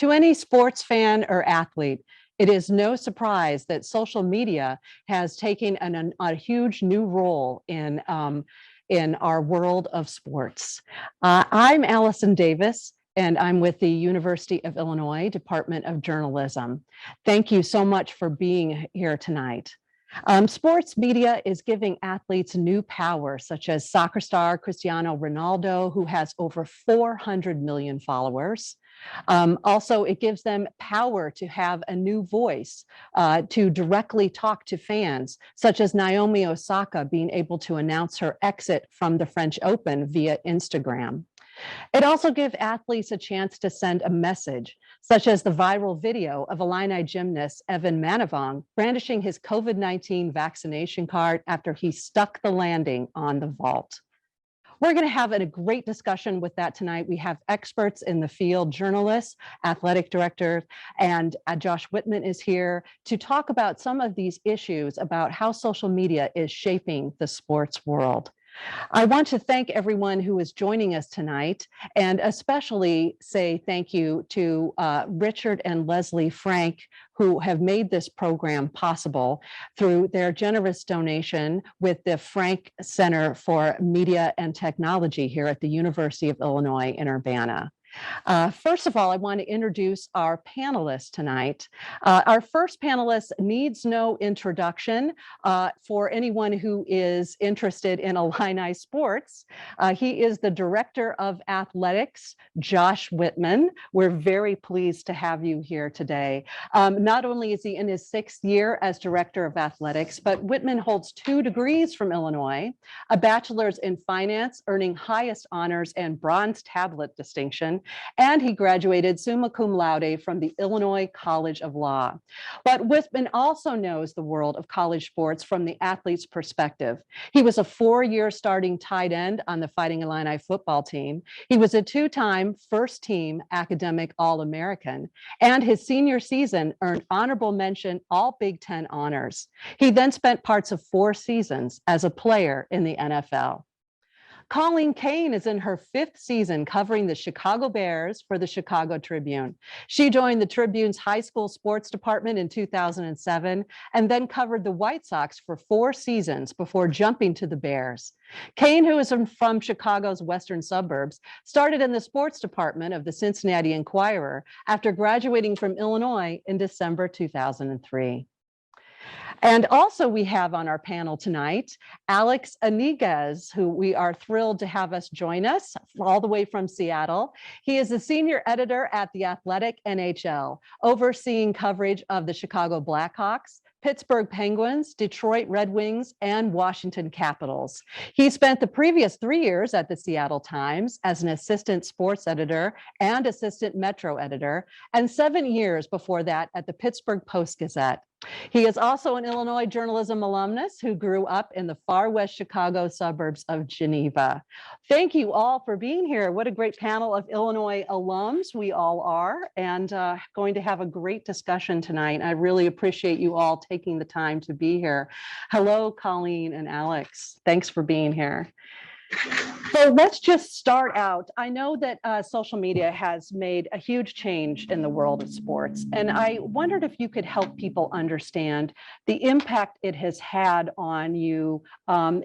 To any sports fan or athlete, it is no surprise that social media has taken a huge new role in our world of sports. I'm Alison Davis, and I'm with the University of Illinois Department of Journalism. Thank you so much for being here tonight. Sports media is giving athletes new power, such as soccer star Cristiano Ronaldo, who has over 400 million followers. Also, it gives them power to have a new voice, to directly talk to fans, such as Naomi Osaka being able to announce her exit from the French Open via Instagram. It also gives athletes a chance to send a message, such as the viral video of Illini gymnast Evan Manavong brandishing his COVID-19 vaccination card after he stuck the landing on the vault. We're going to have a great discussion with that tonight. We have experts in the field, journalists, athletic directors, and Josh Whitman is here to talk about some of these issues about how social media is shaping the sports world. I want to thank everyone who is joining us tonight, and especially say thank you to Richard and Leslie Frank, who have made this program possible through their generous donation with the Frank Center for Media and Technology here at the University of Illinois in Urbana. First of all, I want to introduce our panelists tonight. Our first panelist needs no introduction for anyone who is interested in Illini sports. He is the Director of Athletics, Josh Whitman. We're very pleased to have you here today. Not only is he in his 6th year as Director of Athletics, but Whitman holds 2 degrees from Illinois, a bachelor's in finance, earning highest honors and bronze tablet distinction, and he graduated summa cum laude from the Illinois College of Law. But Whitman also knows the world of college sports from the athlete's perspective. He was a 4-year starting tight end on the Fighting Illini football team. He was a 2-time first-team academic All-American, and his senior season earned honorable mention All Big Ten honors. He then spent parts of 4 seasons as a player in the NFL. Colleen Kane is in her 5th season covering the Chicago Bears for the Chicago Tribune. She joined the Tribune's high school sports department in 2007 and then covered the White Sox for 4 seasons before jumping to the Bears. Kane, who is from Chicago's western suburbs, started in the sports department of the Cincinnati Enquirer after graduating from Illinois in December 2003. And also we have on our panel tonight, Alex Iniguez, who we are thrilled to have us join us all the way from Seattle. He is the senior editor at The Athletic NHL, overseeing coverage of the Chicago Blackhawks, Pittsburgh Penguins, Detroit Red Wings, and Washington Capitals. He spent the previous 3 years at the Seattle Times as an assistant sports editor and assistant Metro editor, and 7 years before that at the Pittsburgh Post-Gazette. He is also an Illinois journalism alumnus who grew up in the far west Chicago suburbs of Geneva. Thank you all for being here. What a great panel of Illinois alums we all are, and going to have a great discussion tonight. I really appreciate you all taking the time to be here. Hello, Colleen and Alex. Thanks for being here. So let's just start out. I know that social media has made a huge change in the world of sports, and I wondered if you could help people understand the impact it has had on you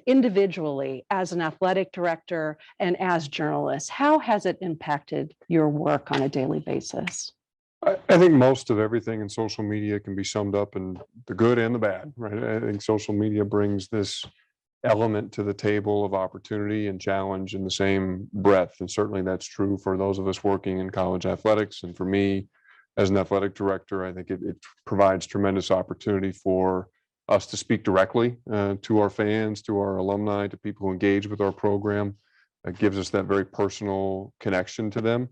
individually as an athletic director and as journalists. How has it impacted your work on a daily basis? I think most of everything in social media can be summed up in the good and the bad, right? I think social media brings this element to the table of opportunity and challenge in the same breath. And certainly that's true for those of us working in college athletics. And for me, as an athletic director, I think it provides tremendous opportunity for us to speak directly to our fans, to our alumni, to people who engage with our program. It gives us that very personal connection to them.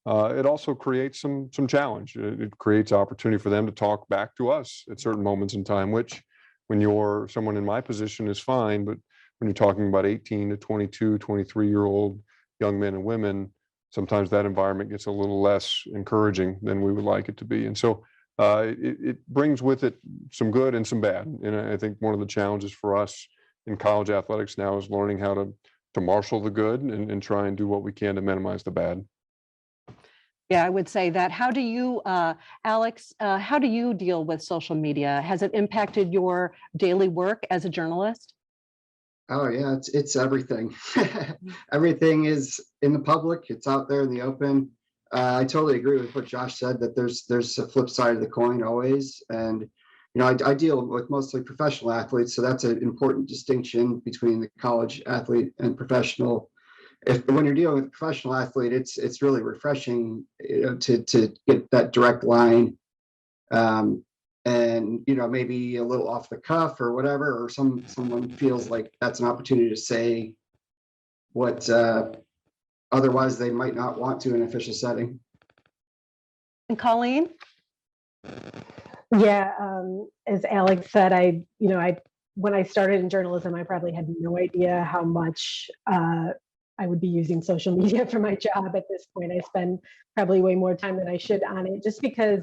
It also creates some challenge. It creates opportunity for them to talk back to us at certain moments in time, which when you're someone in my position is fine, but when you're talking about 18 to 22, 23-year-old young men and women, sometimes that environment gets a little less encouraging than we would like it to be. And so it brings with it some good and some bad. And I think one of the challenges for us in college athletics now is learning how to marshal the good and try and do what we can to minimize the bad. Yeah, I would say that. How do you, Alex, how do you deal with social media? Has it impacted your daily work as a journalist? Oh yeah, it's everything. Everything is in the public. It's out there in the open. I totally agree with what Josh said, that there's a flip side of the coin always. And I deal with mostly professional athletes, so that's an important distinction between the college athlete and professional. If when you're dealing with a professional athlete, it's really refreshing, to get that direct line. Um, and maybe a little off the cuff or whatever, or someone feels like that's an opportunity to say what otherwise they might not want to in an official setting. And Colleen? Yeah, as Alex said, when I started in journalism, I probably had no idea how much I would be using social media for my job at this point. I spend probably way more time than I should on it, just because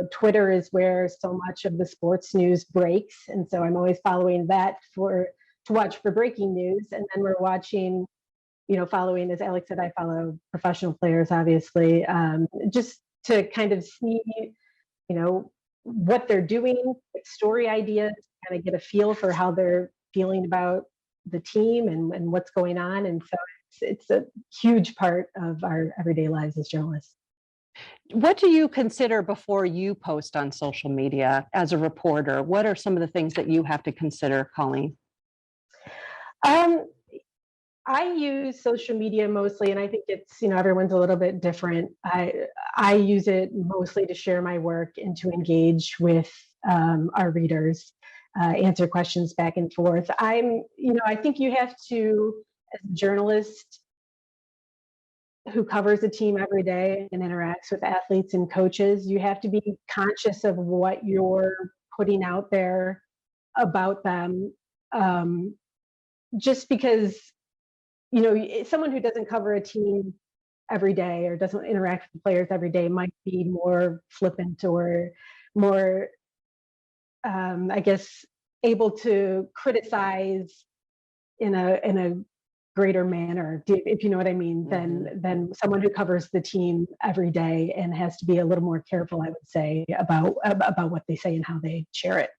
Twitter is where so much of the sports news breaks, and so I'm always following that to watch for breaking news. And then we're watching, following, as Alex said, I follow professional players, obviously, just to kind of see, what they're doing, story ideas, kind of get a feel for how they're feeling about the team and what's going on. And so it's a huge part of our everyday lives as journalists. What do you consider before you post on social media as a reporter? What are some of the things that you have to consider, Colleen? I use social media mostly, and I think it's, everyone's a little bit different. I use it mostly to share my work and to engage with our readers, answer questions back and forth. I think you have to, as a journalist who covers a team every day and interacts with athletes and coaches, you have to be conscious of what you're putting out there about them. Just because, someone who doesn't cover a team every day or doesn't interact with players every day might be more flippant or more, I guess, able to criticize in a greater manner, if you know what I mean, than someone who covers the team every day and has to be a little more careful, I would say, about what they say and how they share it.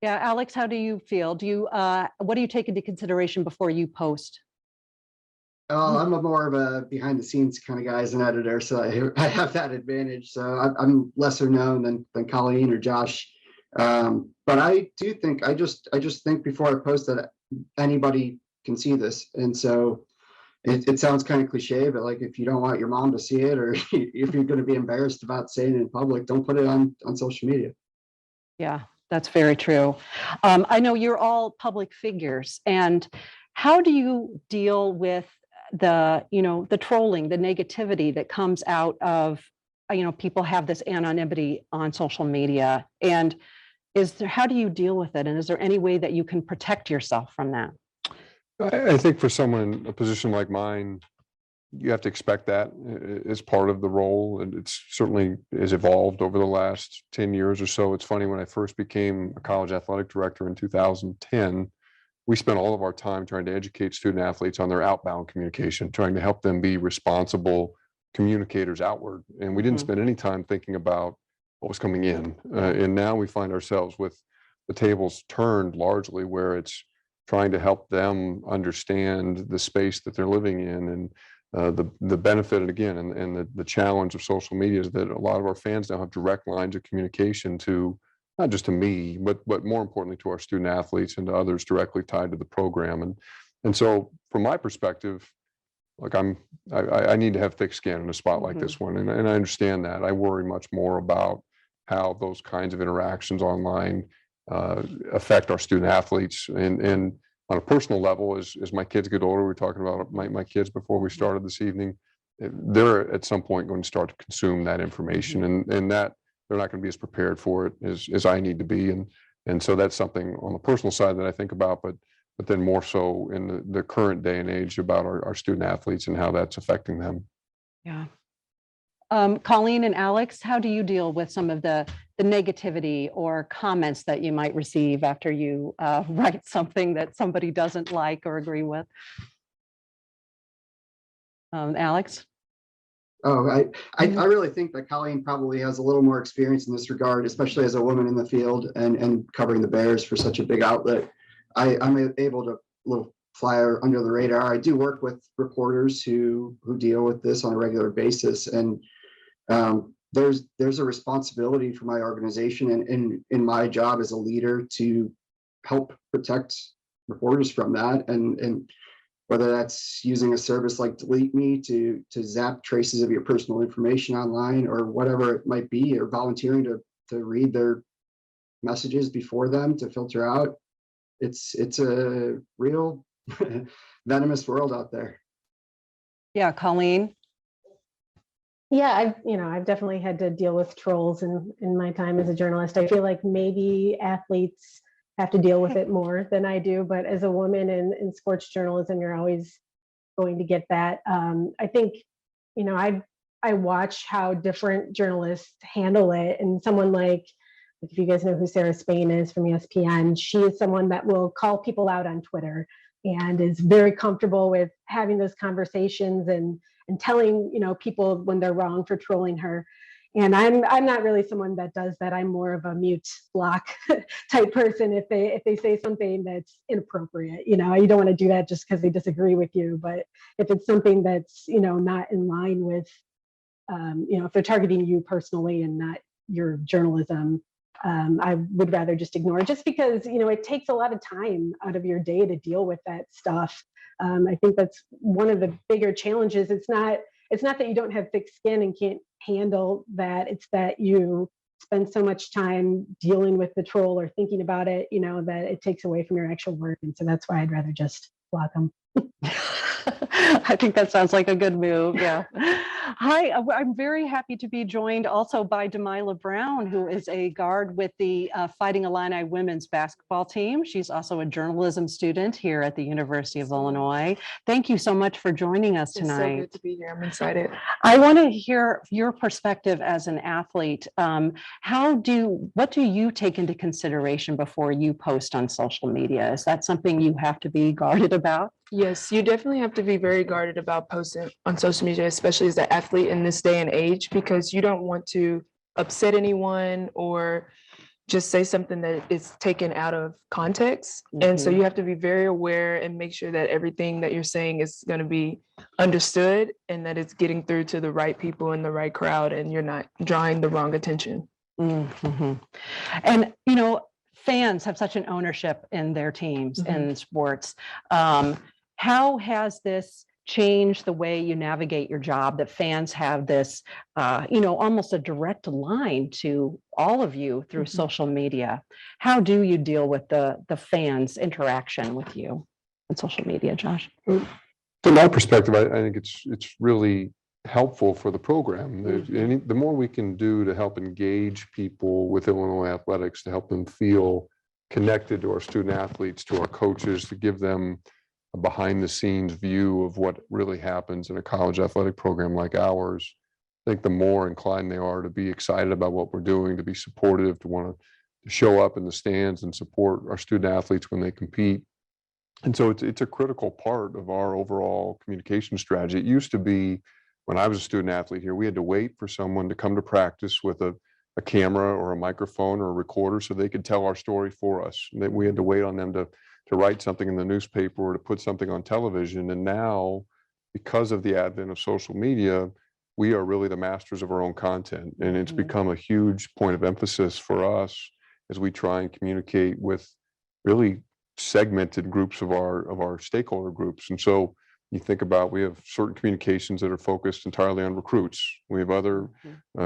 Yeah, Alex, how do you feel? What do you take into consideration before you post? I'm more of a behind the scenes kind of guy as an editor, so I have that advantage. So I'm lesser known than Colleen or Josh. But I do think I just think before I post that anybody can see this. And so it sounds kind of cliche, but like, if you don't want your mom to see it, or if you're going to be embarrassed about saying it in public, don't put it on social media. Yeah, that's very true. I know you're all public figures, and how do you deal with the trolling, the negativity that comes out of, people have this anonymity on social media, and how do you deal with it? And is there any way that you can protect yourself from that? I think for someone in a position like mine, you have to expect that as part of the role. And it's certainly has evolved over the last 10 years or so. It's funny, when I first became a college athletic director in 2010, we spent all of our time trying to educate student athletes on their outbound communication, trying to help them be responsible communicators outward. And we didn't spend any time thinking about what was coming in. And now we find ourselves with the tables turned largely, where it's trying to help them understand the space that they're living in, and the benefit, and again, and the challenge of social media is that a lot of our fans now have direct lines of communication to, not just to me, but more importantly to our student athletes and to others directly tied to the program. And so from my perspective, like I need to have thick skin in a spot like this one. And I understand that. I worry much more about how those kinds of interactions online affect our student athletes. And on a personal level, as my kids get older, we were talking about my kids before we started this evening, they're at some point going to start to consume that information, and that they're not going to be as prepared for it as I need to be. And so that's something on the personal side that I think about, but then more so in the current day and age about our student athletes and how that's affecting them. Yeah. Colleen and Alex, how do you deal with some of the negativity or comments that you might receive after you write something that somebody doesn't like or agree with? Alex? Oh, I really think that Colleen probably has a little more experience in this regard, especially as a woman in the field and covering the Bears for such a big outlet. I'm able to little fly under the radar. I do work with reporters who deal with this on a regular basis, and there's a responsibility for my organization and in my job as a leader to help protect reporters from that, and whether that's using a service like Delete Me to zap traces of your personal information online, or whatever it might be, or volunteering to read their messages before them to filter out. It's a real venomous world out there. Yeah, Colleen. Yeah, I've definitely had to deal with trolls in my time as a journalist. I feel like maybe athletes have to deal with it more than I do, but as a woman in sports journalism, you're always going to get that. I think, I watch how different journalists handle it, and someone like, if you guys know who Sarah Spain is from ESPN, she is someone that will call people out on Twitter and is very comfortable with having those conversations and telling people when they're wrong for trolling her. And I'm not really someone that does that. I'm more of a mute block type person. If they say something that's inappropriate, you don't want to do that just because they disagree with you. But if it's something that's not in line with, if they're targeting you personally and not your journalism, I would rather just ignore it, just because it takes a lot of time out of your day to deal with that stuff. I think that's one of the bigger challenges. It's not that you don't have thick skin and can't handle that. It's that you spend so much time dealing with the troll or thinking about it, that it takes away from your actual work. And so that's why I'd rather just block them. I think that sounds like a good move. Yeah. Hi, I'm very happy to be joined also by Demila Brown, who is a guard with the Fighting Illini women's basketball team. She's also a journalism student here at the University of Illinois. Thank you so much for joining us tonight. It's so good to be here. I'm excited. I want to hear your perspective as an athlete. What do you take into consideration before you post on social media? Is that something you have to be guarded about? Yes, you definitely have to be very guarded about posting on social media, especially as an athlete in this day and age, because you don't want to upset anyone or just say something that is taken out of context. And so you have to be very aware and make sure that everything that you're saying is going to be understood and that it's getting through to the right people in the right crowd and you're not drawing the wrong attention. Mm-hmm. And, fans have such an ownership in their teams in sports. How has this changed the way you navigate your job, that fans have this, almost a direct line to all of you through social media? How do you deal with the fans' interaction with you on social media, Josh? From my perspective, I think it's really helpful for the program. The more we can do to help engage people with Illinois athletics, to help them feel connected to our student athletes, to our coaches, to give them a behind the scenes view of what really happens in a college athletic program like ours, I think the more inclined they are to be excited about what we're doing, to be supportive, to want to show up in the stands and support our student athletes when they compete. And so it's a critical part of our overall communication strategy. It used to be, when I was a student athlete here, we had to wait for someone to come to practice with a camera or a microphone or a recorder so they could tell our story for us. And that we had to wait on them to write something in the newspaper or to put something on television. And now, because of the advent of social media, we are really the masters of our own content. And it's become a huge point of emphasis for us as we try and communicate with really segmented groups of our stakeholder groups. And so you think about, we have certain communications that are focused entirely on recruits. We have other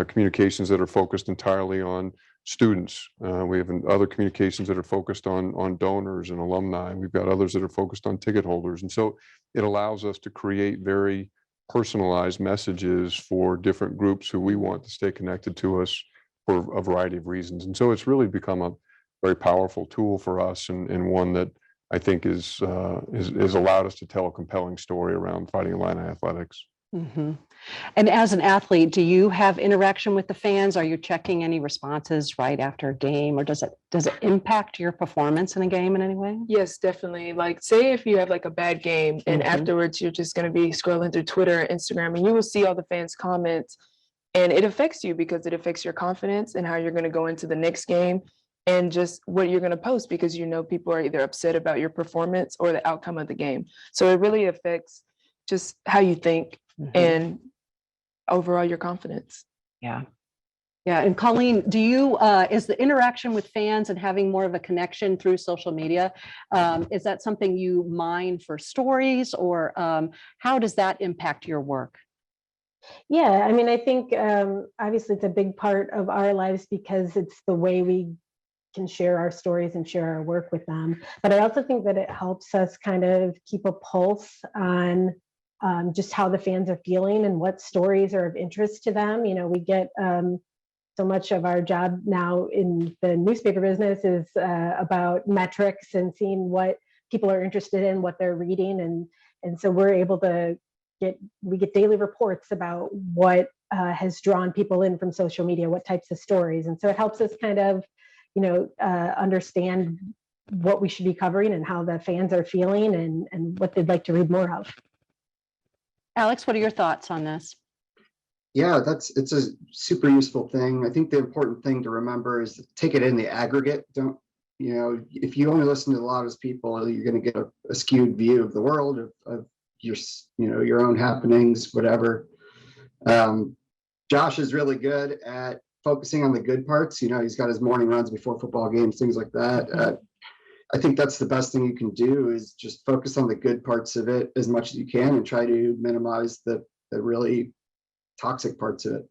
communications that are focused entirely on students. We have other communications that are focused on donors and alumni. We've got others that are focused on ticket holders. And so it allows us to create very personalized messages for different groups who we want to stay connected to us for a variety of reasons. And so it's really become a very powerful tool for us, and one that I think is allowed us to tell a compelling story around Fighting Illini athletics. Mhm. And as an athlete, do you have interaction with the fans? Are you checking any responses right after a game, or does it impact your performance in a game in any way? Yes, definitely. Like, say if you have like a bad game and Mhm. afterwards you're just going to be scrolling through Twitter or Instagram and you will see all the fans' comments, and it affects you because it affects your confidence and how you're going to go into the next game and just what you're going to post, because you know people are either upset about your performance or the outcome of the game. So it really affects just how you think Mhm. and overall your confidence. Yeah. Yeah. And Colleen, do you, is the interaction with fans and having more of a connection through social media, is that something you mine for stories, or how does that impact your work? Yeah, I mean, I think obviously it's a big part of our lives because it's the way we can share our stories and share our work with them. But I also think that it helps us kind of keep a pulse on just how the fans are feeling and what stories are of interest to them. You know, we get so much of our job now in the newspaper business is about metrics and seeing what people are interested in, what they're reading, and so we're able to get daily reports about what has drawn people in from social media, what types of stories, and so it helps us kind of, understand what we should be covering and how the fans are feeling and what they'd like to read more of. Alex, what are your thoughts on this? Yeah, it's a super useful thing. I think the important thing to remember is to take it in the aggregate. Don't, if you only listen to the loudest people, you're going to get a skewed view of the world, of your own happenings, whatever. Josh is really good at focusing on the good parts. He's got his morning runs before football games, things like that. I think that's the best thing you can do, is just focus on the good parts of it as much as you can and try to minimize the really toxic parts of it.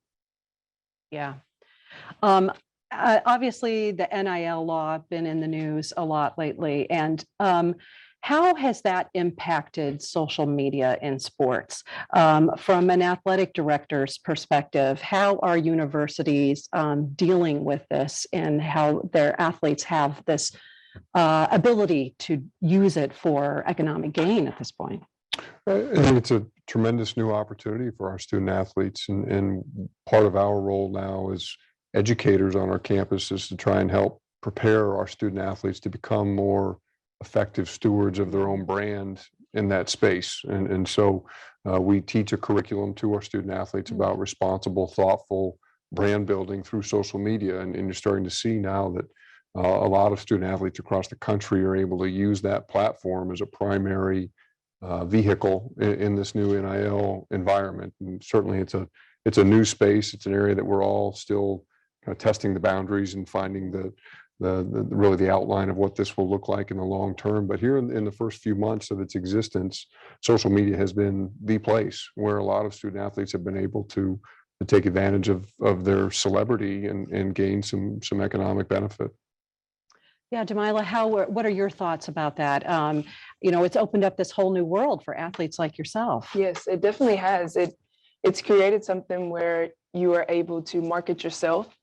Yeah. Obviously, the NIL law been in the news a lot lately, and how has that impacted social media in sports? From an athletic director's perspective, how are universities dealing with this, and how their athletes have this ability to use it for economic gain at this point? I think it's a tremendous new opportunity for our student athletes, and part of our role now as educators on our campus is to try and help prepare our student athletes to become more effective stewards of their own brand in that space. And so we teach a curriculum to our student athletes about responsible, thoughtful brand building through social media. And you're starting to see now that a lot of student athletes across the country are able to use that platform as a primary vehicle in this new NIL environment. And certainly it's a new space. It's an area that we're all still kind of testing the boundaries and finding the really the outline of what this will look like in the long term. But here in the first few months of its existence, social media has been the place where a lot of student athletes have been able to take advantage of their celebrity and gain some economic benefit. Yeah, Jamila, what are your thoughts about that? It's opened up this whole new world for athletes like yourself. Yes, it definitely has. It's created something where you are able to market yourself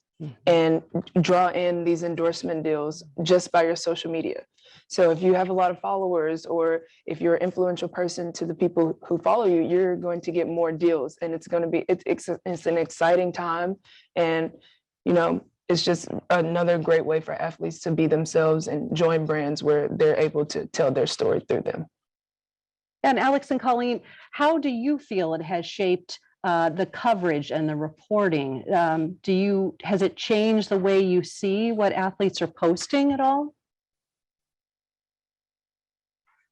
and draw in these endorsement deals just by your social media. So if you have a lot of followers, or if you're an influential person to the people who follow you, you're going to get more deals, and it's an exciting time. And it's just another great way for athletes to be themselves and join brands where they're able to tell their story through them. And Alex and Colleen, how do you feel it has shaped the coverage and the reporting? Has it changed the way you see what athletes are posting at all?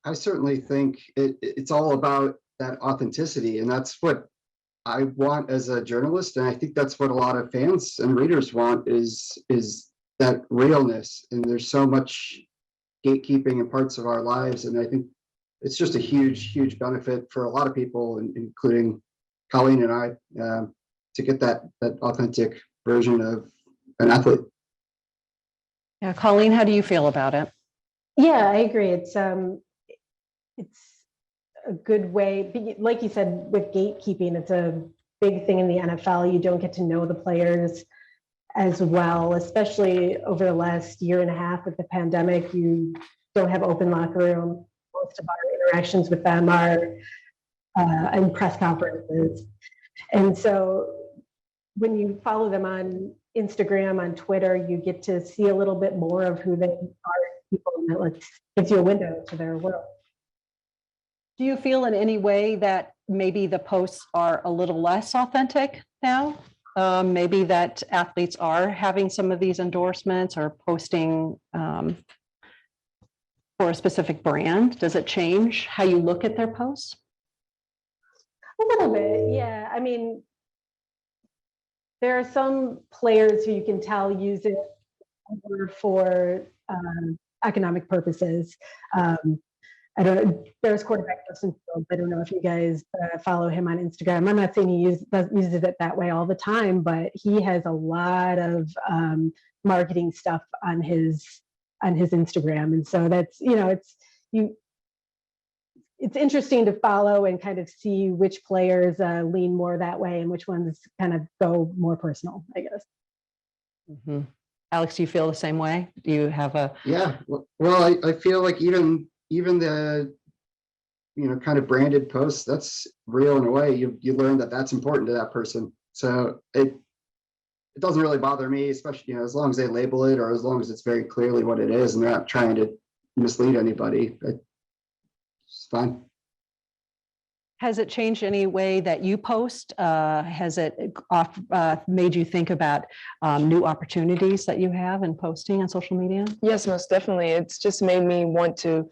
I certainly think it's all about that authenticity, and that's what I want as a journalist, and I think that's what a lot of fans and readers want is that realness. And there's so much gatekeeping in parts of our lives, and I think it's just a huge benefit for a lot of people, including Colleen and I, to get that authentic version of an athlete. Yeah, Colleen, how do you feel about it? Yeah, I agree. It's a good way, like you said, with gatekeeping, it's a big thing in the NFL. You don't get to know the players as well, especially over the last year and a half with the pandemic. You don't have open locker room. Most of our interactions with them are and press conferences. And so when you follow them on Instagram, on Twitter, you get to see a little bit more of who they are, people, and it gives you a window to their world. Do you feel in any way that maybe the posts are a little less authentic now? Maybe that athletes are having some of these endorsements or posting for a specific brand? Does it change how you look at their posts? A little bit, yeah. I mean, there are some players who you can tell use it for economic purposes. I don't know, there's quarterback Justin Fields. I don't know if you guys follow him on Instagram. I'm not saying he uses it that way all the time, but he has a lot of marketing stuff on his Instagram. And so that's, it's interesting to follow and kind of see which players lean more that way and which ones kind of go more personal, I guess. Mm-hmm. Alex, do you feel the same way? Do you have a... Yeah, well, I feel like even the, kind of branded posts, that's real in a way. You learn that that's important to that person. So it doesn't really bother me, especially, as long as they label it or as long as it's very clearly what it is and they're not trying to mislead anybody. It's fine. Has it changed any way that you post? Has it made you think about new opportunities that you have in posting on social media? Yes, most definitely. It's just made me want to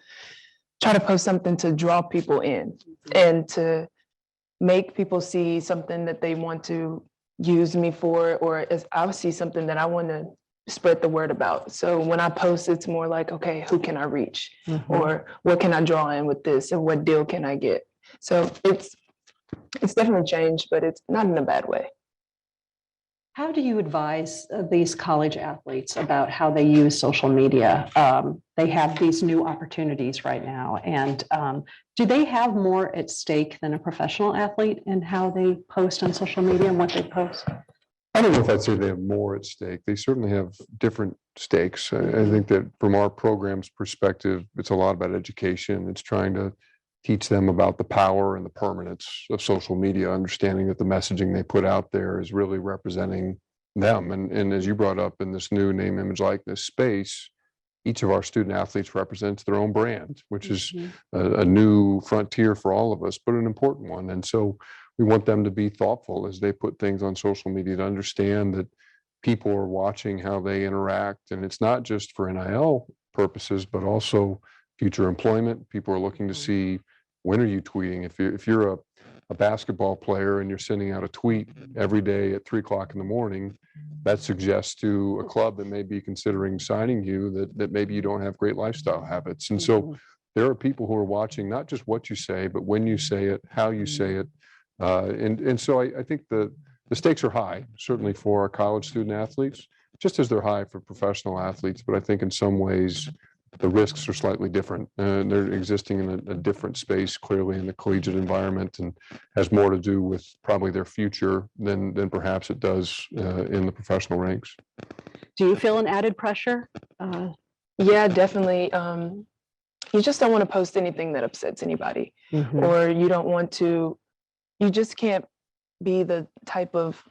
try to post something to draw people in and to make people see something that they want to use me for, or as I see something that I want to spread the word about. So when I post, it's more like, okay, who can I reach? Mm-hmm. Or what can I draw in with this? And what deal can I get? So it's definitely changed, but it's not in a bad way. How do you advise these college athletes about how they use social media? They have these new opportunities right now, and do they have more at stake than a professional athlete in how they post on social media and what they post? I don't know if I'd say they have more at stake. They certainly have different stakes. I think that from our program's perspective, it's a lot about education. It's trying to teach them about the power and the permanence of social media, understanding that the messaging they put out there is really representing them. And as you brought up, in this new name, image, likeness space, each of our student athletes represents their own brand, which is a new frontier for all of us, but an important one. And so we want them to be thoughtful as they put things on social media, to understand that people are watching how they interact. And it's not just for NIL purposes, but also future employment. People are looking to see, when are you tweeting? If you're a basketball player and you're sending out a tweet every day at 3:00 in the morning, that suggests to a club that may be considering signing you that maybe you don't have great lifestyle habits. And so there are people who are watching not just what you say, but when you say it, how you say it. And so I think the stakes are high, certainly for our college student athletes, just as they're high for professional athletes. But I think in some ways, the risks are slightly different. They're existing in a different space, clearly in the collegiate environment, and has more to do with probably their future than perhaps it does in the professional ranks. Do you feel an added pressure? Yeah, definitely. You just don't want to post anything that upsets anybody, or you just can't be the type of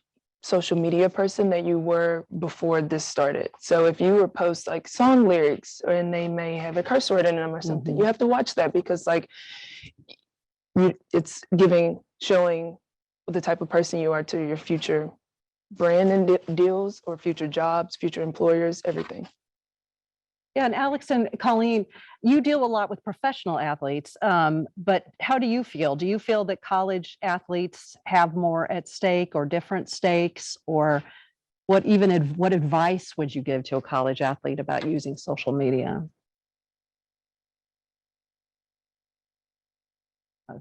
social media person that you were before this started. So if you were post like song lyrics and they may have a curse word in them or something, you have to watch that, because it's showing the type of person you are to your future brand and deals, or future jobs, future employers, everything. Yeah, and Alex and Colleen, you deal a lot with professional athletes, but how do you feel? Do you feel that college athletes have more at stake or different stakes? Or what advice would you give to a college athlete about using social media?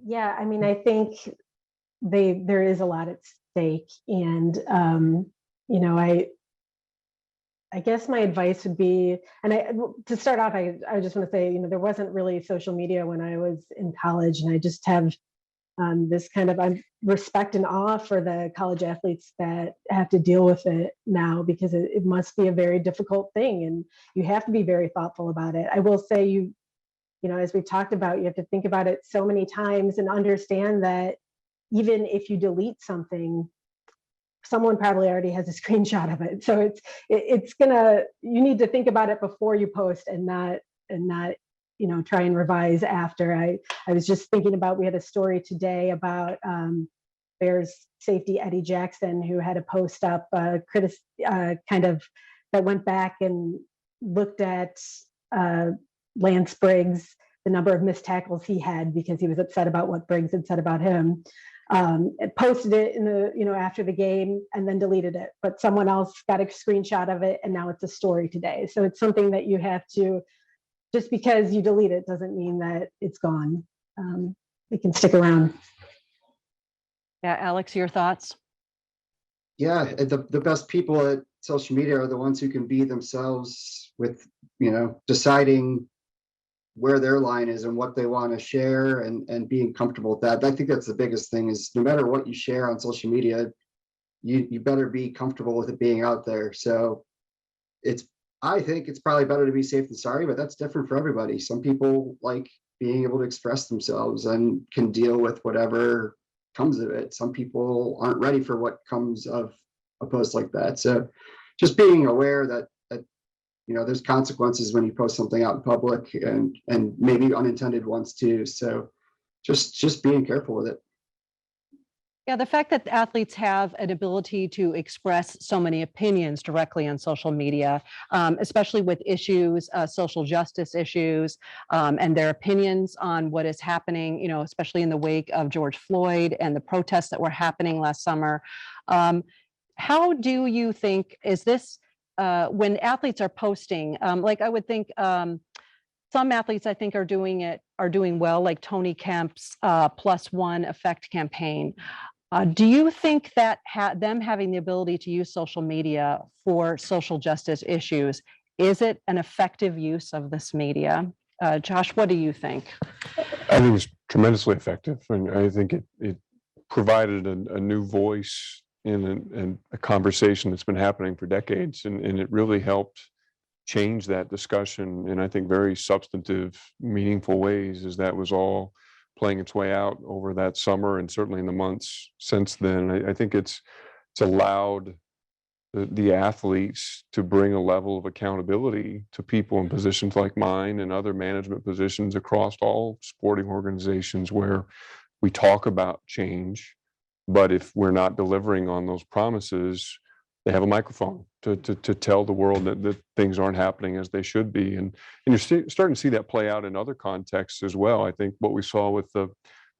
Yeah, I mean, I think there is a lot at stake, and I guess my advice would be, to start off, I just want to say, there wasn't really social media when I was in college, and I just have this kind of respect and awe for the college athletes that have to deal with it now, because it must be a very difficult thing, and you have to be very thoughtful about it. I will say as we've talked about, you have to think about it so many times and understand that even if you delete something, someone probably already has a screenshot of it. So you need to think about it before you post and not try and revise after. I was just thinking about, we had a story today about Bears safety Eddie Jackson, who had a post up kind of that went back and looked at Lance Briggs, the number of missed tackles he had, because he was upset about what Briggs had said about him. Posted it in the after the game and then deleted it, but someone else got a screenshot of it and now it's a story today. So it's something that you have to, just because you delete it doesn't mean that it's gone. It can stick around. Yeah, Alex, your thoughts? Yeah, the best people at social media are the ones who can be themselves with, deciding where their line is and what they want to share, and being comfortable with that. I think that's the biggest thing, is no matter what you share on social media, you better be comfortable with it being out there. So I think it's probably better to be safe than sorry, but that's different for everybody. Some people like being able to express themselves and can deal with whatever comes of it. Some people aren't ready for what comes of a post like that. So just being aware that there's consequences when you post something out in public, and maybe unintended ones too. So just being careful with it. Yeah, the fact that athletes have an ability to express so many opinions directly on social media, especially with issues, social justice issues, and their opinions on what is happening, especially in the wake of George Floyd and the protests that were happening last summer. How do you think, is this, when athletes are posting, like I would think some athletes I think are doing well, like Tony Kemp's +1 Effect campaign. Do you think that them having the ability to use social media for social justice issues, is it an effective use of this media? Josh, what do you think? I think it's tremendously effective, and I think it provided a new voice in a conversation that's been happening for decades, and it really helped change that discussion in, I think, very substantive, meaningful ways, as that was all playing its way out over that summer and certainly in the months since then. I think it's allowed the athletes to bring a level of accountability to people in positions like mine and other management positions across all sporting organizations, where we talk about change, but if we're not delivering on those promises, they have a microphone to tell the world that things aren't happening as they should be. And you're starting to see that play out in other contexts as well. I think what we saw with the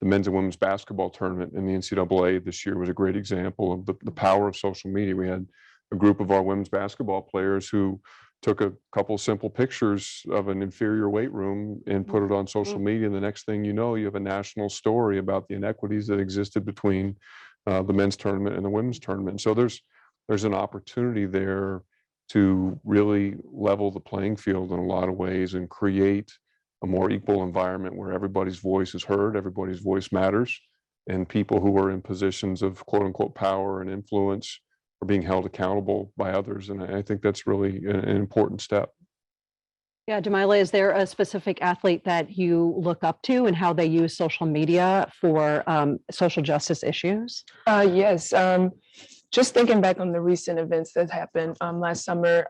men's and women's basketball tournament in the NCAA this year was a great example of the power of social media. We had a group of our women's basketball players who took a couple simple pictures of an inferior weight room and put it on social media. And the next thing you know, you have a national story about the inequities that existed between the men's tournament and the women's tournament. So there's an opportunity there to really level the playing field in a lot of ways and create a more equal environment where everybody's voice is heard, everybody's voice matters, and people who are in positions of quote unquote power and influence are being held accountable by others. And I think that's really an important step. Yeah, Jamila, is there a specific athlete that you look up to and how they use social media for social justice issues? Yes. Just thinking back on the recent events that happened last summer,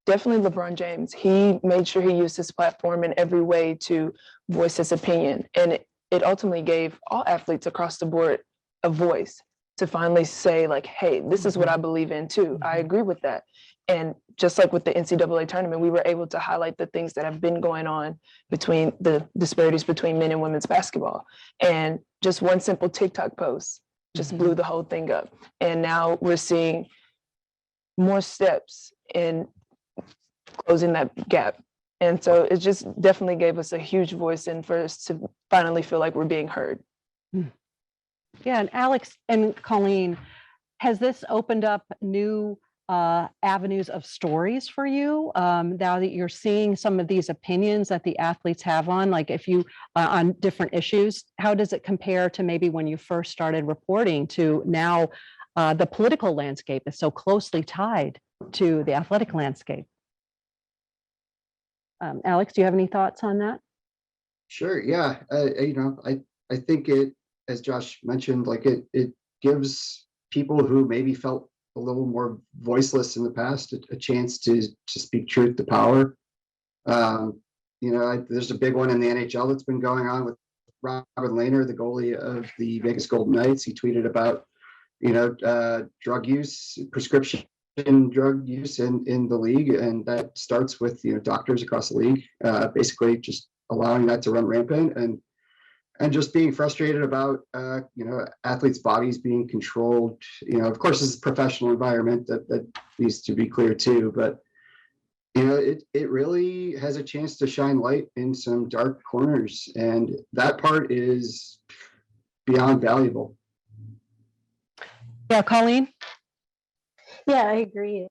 definitely LeBron James. He made sure he used his platform in every way to voice his opinion. And it ultimately gave all athletes across the board a voice to finally say, like, hey, this is what I believe in too. I agree with that. And just like with the NCAA tournament, we were able to highlight the things that have been going on between the disparities between men and women's basketball. And just one simple TikTok post just blew the whole thing up. And now we're seeing more steps in closing that gap. And so it just definitely gave us a huge voice, and for us to finally feel like we're being heard. Yeah, and Alex and Colleen, has this opened up new avenues of stories for you now that you're seeing some of these opinions that the athletes have on, like if you on different issues? How does it compare to maybe when you first started reporting to now the political landscape is so closely tied to the athletic landscape? Alex, do you have any thoughts on that? Sure. Yeah. I think it, as Josh mentioned, like it gives people who maybe felt a little more voiceless in the past a chance to speak truth to power. There's a big one in the NHL that's been going on with Robin Lehner, the goalie of the Vegas Golden Knights. He tweeted about, drug use, prescription drug use in the league. And that starts with, doctors across the league, basically just allowing that to run rampant and just being frustrated about, athletes' bodies being controlled. Of course, this is a professional environment that needs to be clear too, but it really has a chance to shine light in some dark corners, and that part is beyond valuable. Yeah, Colleen? Yeah, I agree.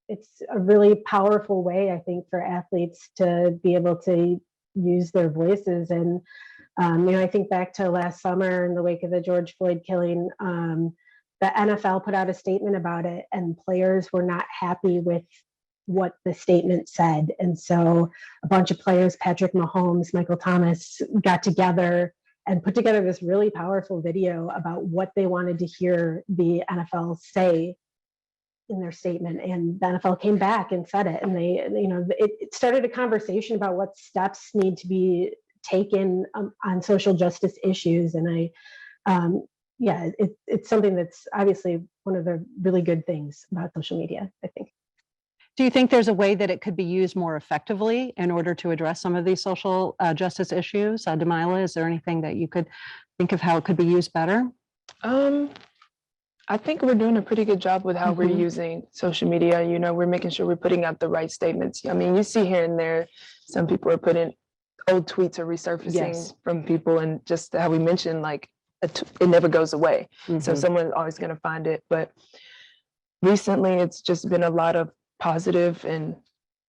It's a really powerful way, I think, for athletes to be able to use their voices. And I think back to last summer in the wake of the George Floyd killing, the NFL put out a statement about it, and players were not happy with what the statement said. And so a bunch of players, Patrick Mahomes, Michael Thomas, got together and put together this really powerful video about what they wanted to hear the NFL say in their statement. And the NFL came back and said it. And it started a conversation about what steps need to be taken on social justice issues. And it's something that's obviously one of the really good things about social media, I think. Do you think there's a way that it could be used more effectively in order to address some of these social justice issues? Demila, is there anything that you could think of how it could be used better? I think we're doing a pretty good job with how we're using social media. We're making sure we're putting out the right statements. I mean, you see here and there, some people are putting old tweets are resurfacing from people, and just how we mentioned, like it never goes away. So someone's always going to find it. But recently, it's just been a lot of positive and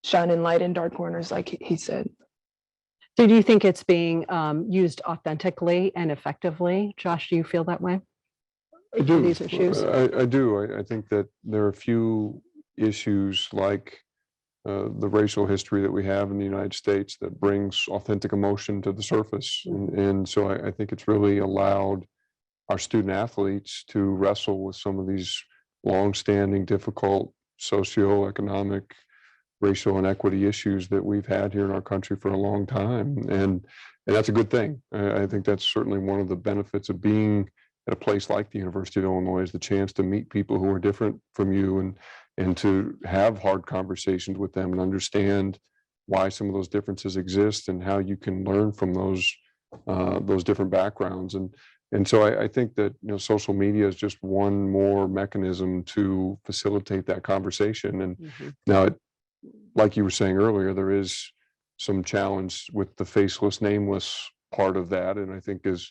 shining light in dark corners, like he said. So do you think it's being used authentically and effectively? Josh, do you feel that way? I do. These issues? I do. I think that there are a few issues like the racial history that we have in the United States that brings authentic emotion to the surface. And so I think it's really allowed our student athletes to wrestle with some of these longstanding, difficult socioeconomic, racial inequity issues that we've had here in our country for a long time. And that's a good thing. I think that's certainly one of the benefits of being at a place like the University of Illinois, is the chance to meet people who are different from you and to have hard conversations with them and understand why some of those differences exist and how you can learn from those different backgrounds. And so I think that social media is just one more mechanism to facilitate that conversation. And now, like you were saying earlier, there is some challenge with the faceless, nameless part of that. And I think as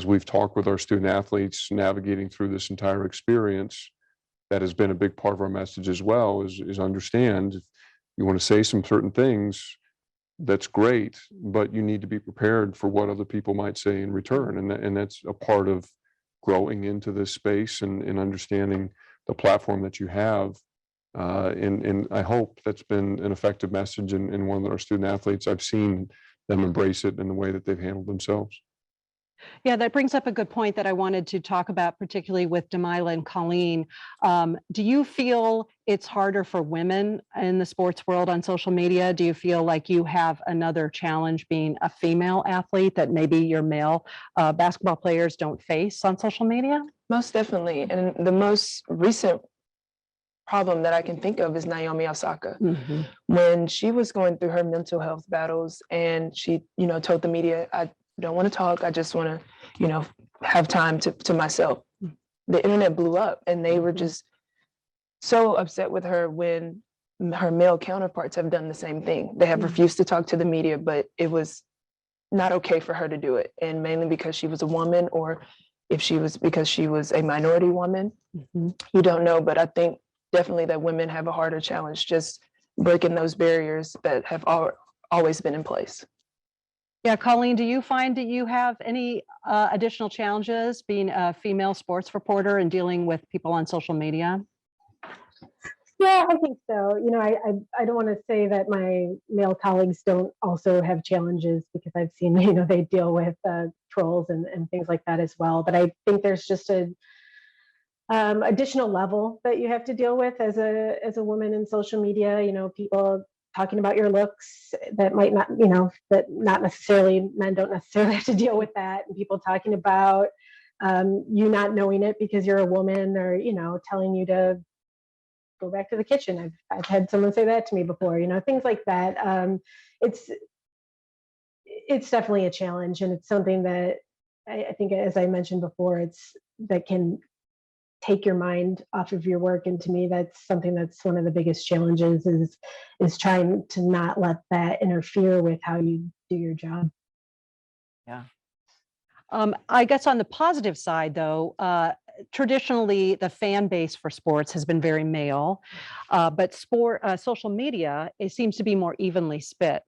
we've talked with our student athletes navigating through this entire experience, that has been a big part of our message as well, is understand if you want to say some certain things, that's great, but you need to be prepared for what other people might say in return. And that's a part of growing into this space and understanding the platform that you have. And I hope that's been an effective message and one that our student athletes, I've seen them embrace it in the way that they've handled themselves. Yeah, that brings up a good point that I wanted to talk about, particularly with Demila and Colleen. Do you feel it's harder for women in the sports world on social media? Do you feel like you have another challenge being a female athlete that maybe your male basketball players don't face on social media? Most definitely. And the most recent problem that I can think of is Naomi Osaka. When she was going through her mental health battles and she, told the media, I don't want to talk. I just want to, have time to myself. The internet blew up and they were just so upset with her when her male counterparts have done the same thing. They have refused to talk to the media, but it was not okay for her to do it. And mainly because she was a woman, or because she was a minority woman, you don't know. But I think definitely that women have a harder challenge just breaking those barriers that have always been in place. Yeah, Colleen, do you find that you have any additional challenges being a female sports reporter and dealing with people on social media? Yeah, I think so. I don't want to say that my male colleagues don't also have challenges, because I've seen, they deal with trolls and things like that as well. But I think there's just a additional level that you have to deal with as a woman in social media. People talking about your looks that might not, that not necessarily, men don't necessarily have to deal with that, and people talking about you not knowing it because you're a woman, or telling you to go back to the kitchen. I've had someone say that to me before, things like that. It's definitely a challenge, and it's something that I think, as I mentioned before, that can take your mind off of your work. And to me, that's something that's one of the biggest challenges, is trying to not let that interfere with how you do your job. Yeah. I guess on the positive side, though, traditionally the fan base for sports has been very male, but social media, it seems to be more evenly split,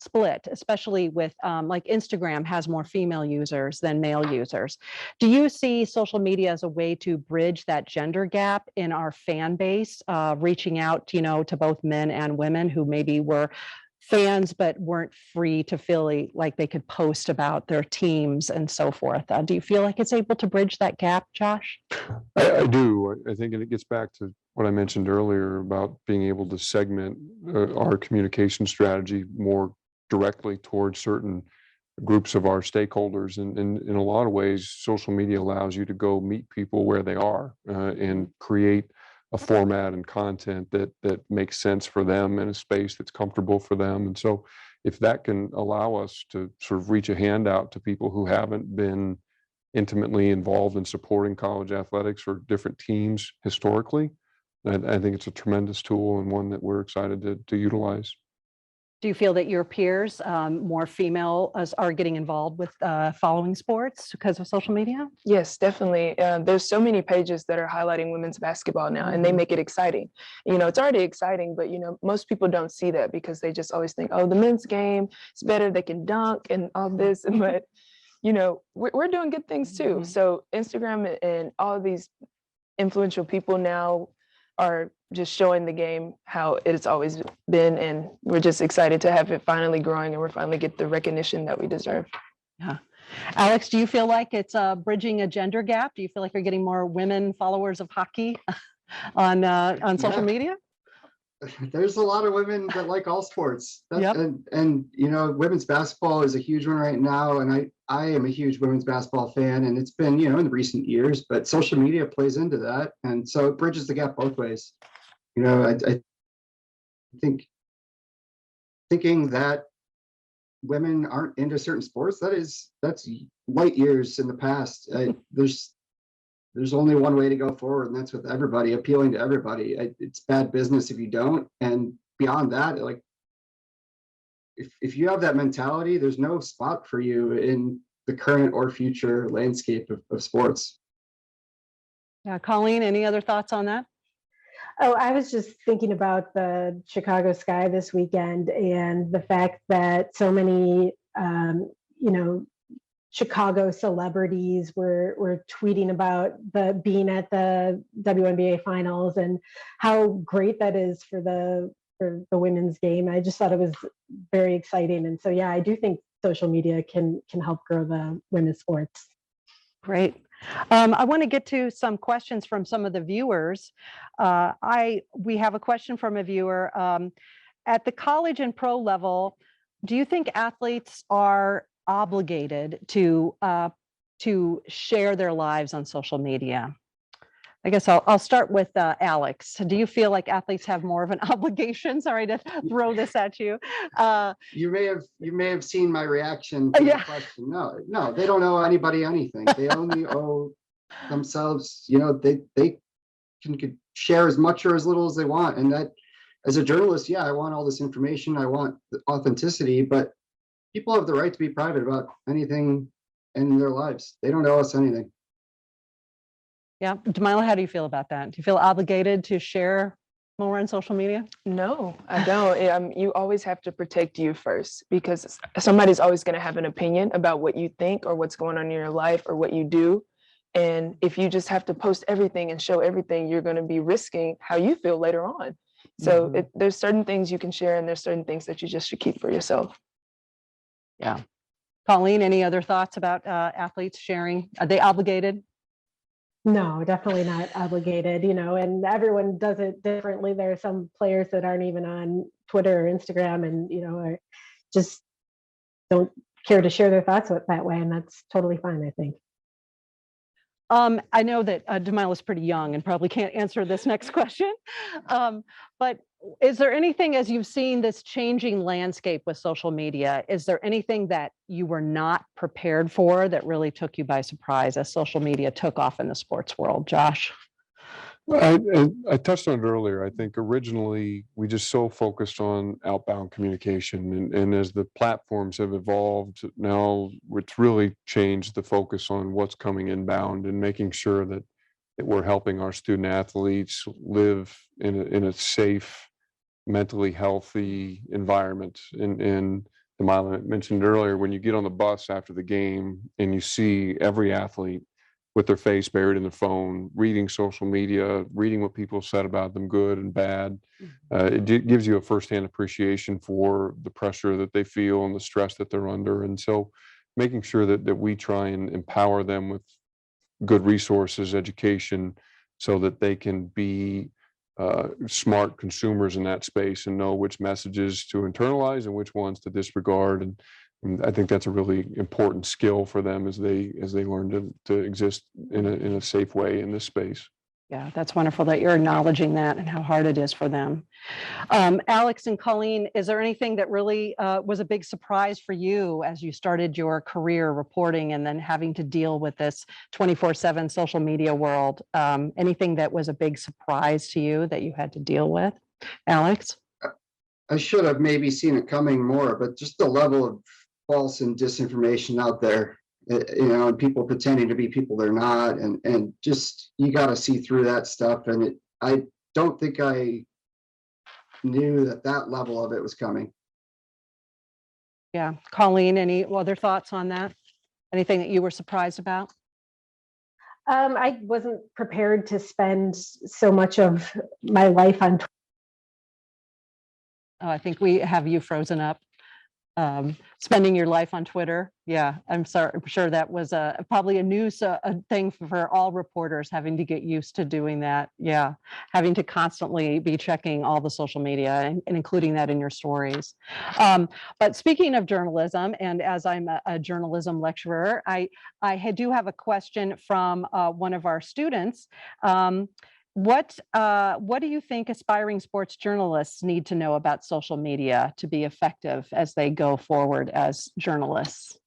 especially with like Instagram has more female users than male users. Do you see social media as a way to bridge that gender gap in our fan base, reaching out, to both men and women who maybe were fans but weren't free to feel like they could post about their teams and so forth? Do you feel like it's able to bridge that gap, Josh? I do. I think, and it gets back to what I mentioned earlier about being able to segment our communication strategy more directly towards certain groups of our stakeholders. And in a lot of ways, social media allows you to go meet people where they are and create a format and content that makes sense for them in a space that's comfortable for them. And so if that can allow us to sort of reach a hand out to people who haven't been intimately involved in supporting college athletics or different teams historically, I think it's a tremendous tool, and one that we're excited to utilize. Do you feel that your peers, more female, are getting involved with following sports because of social media? Yes, definitely. There's so many pages that are highlighting women's basketball now, and they make it exciting. It's already exciting, but most people don't see that because they just always think, oh, the men's game is better, they can dunk and all this. But we're doing good things too. So Instagram and all of these influential people now are just showing the game how it's always been, and we're just excited to have it finally growing, and we're finally get the recognition that we deserve. Yeah. Alex, do you feel like it's bridging a gender gap? Do you feel like you're getting more women followers of hockey on social media? There's a lot of women that like all sports. Yep. And women's basketball is a huge one right now, and I am a huge women's basketball fan, and it's been in the recent years, but social media plays into that, and so it bridges the gap both ways. I think thinking that women aren't into certain sports, that's light years in the past. There's only one way to go forward, and that's with everybody, appealing to everybody. It's bad business if you don't. And beyond that, like, if you have that mentality, there's no spot for you in the current or future landscape of sports. Yeah, Colleen, any other thoughts on that? Oh, I was just thinking about the Chicago Sky this weekend, and the fact that so many, Chicago celebrities were tweeting about being at the WNBA finals, and how great that is for the women's game. I just thought it was very exciting. And so, yeah, I do think social media can help grow the women's sports. Great. I want to get to some questions from some of the viewers. We have a question from a viewer. At the college and pro level, do you think athletes are obligated to share their lives on social media? I guess I'll start with Alex. Do you feel like athletes have more of an obligation? Sorry to throw this at you. You may have seen my reaction to the question. No, they don't owe anybody anything. They only owe themselves. They can share as much or as little as they want. And that, as a journalist, I want all this information. I want the authenticity, but people have the right to be private about anything in their lives. They don't owe us anything. Yeah, Jamila, how do you feel about that? Do you feel obligated to share more on social media? No, I don't. You always have to protect you first, because somebody's always going to have an opinion about what you think or what's going on in your life or what you do. And if you just have to post everything and show everything, you're going to be risking how you feel later on. So Mhm. there's certain things you can share and there's certain things that you just should keep for yourself. Yeah. Colleen, any other thoughts about athletes sharing? Are they obligated? No, definitely not obligated, and everyone does it differently. There are some players that aren't even on Twitter or Instagram and, are just don't care to share their thoughts that way. And that's totally fine, I think. I know that Demila's pretty young and probably can't answer this next question. But is there anything, as you've seen this changing landscape with social media, is there anything that you were not prepared for that really took you by surprise as social media took off in the sports world? Josh? I touched on it earlier. I think originally we just so focused on outbound communication, and as the platforms have evolved, now it's really changed the focus on what's coming inbound and making sure that we're helping our student athletes live in a safe, mentally healthy environment. And Demila mentioned earlier, when you get on the bus after the game and you see every athlete with their face buried in the phone, reading social media, reading what people said about them, good and bad. Gives you a firsthand appreciation for the pressure that they feel and the stress that they're under. And so making sure that we try and empower them with good resources, education, so that they can be smart consumers in that space and know which messages to internalize and which ones to disregard. And I think that's a really important skill for them as they learn to exist in a safe way in this space. Yeah, that's wonderful that you're acknowledging that and how hard it is for them. Alex and Colleen, is there anything that really was a big surprise for you as you started your career reporting and then having to deal with this 24/7 social media world? Anything that was a big surprise to you that you had to deal with? Alex? I should have maybe seen it coming more, but just the level of false and disinformation out there, and people pretending to be people they're not, and just you got to see through that stuff. And I don't think I knew that level of it was coming. Yeah, Colleen, any other thoughts on that? Anything that you were surprised about? I wasn't prepared to spend so much of my life on Twitter. Oh, I think we have you frozen up. Spending your life on Twitter. Yeah, I'm sorry. I'm sure that was probably a news thing for all reporters, having to get used to doing that. Yeah, having to constantly be checking all the social media and including that in your stories. But speaking of journalism, and as I'm a journalism lecturer, I do have a question from one of our students. What do you think aspiring sports journalists need to know about social media to be effective as they go forward as journalists?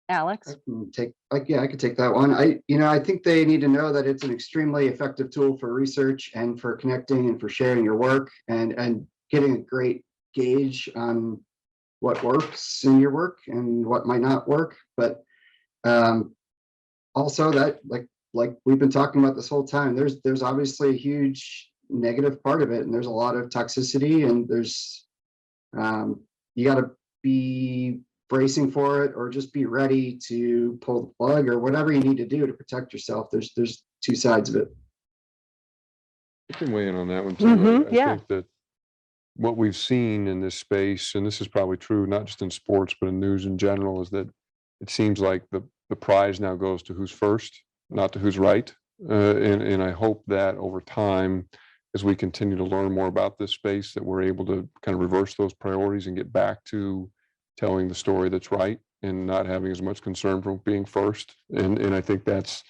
Alex? I could take that one. I think they need to know that it's an extremely effective tool for research and for connecting and for sharing your work and getting a great gauge on what works in your work and what might not work. But also that like we've been talking about this whole time, there's obviously a huge negative part of it, and there's a lot of toxicity, and there's you got to be bracing for it or just be ready to pull the plug or whatever you need to do to protect yourself. There's two sides of it. I can weigh in on that one too. Mhm, I yeah. think that what we've seen in this space, and this is probably true not just in sports but in news in general, is that it seems like the prize now goes to who's first, not to who's right. And I hope that over time, as we continue to learn more about this space, that we're able to kind of reverse those priorities and get back to telling the story that's right and not having as much concern for being first. And I think that's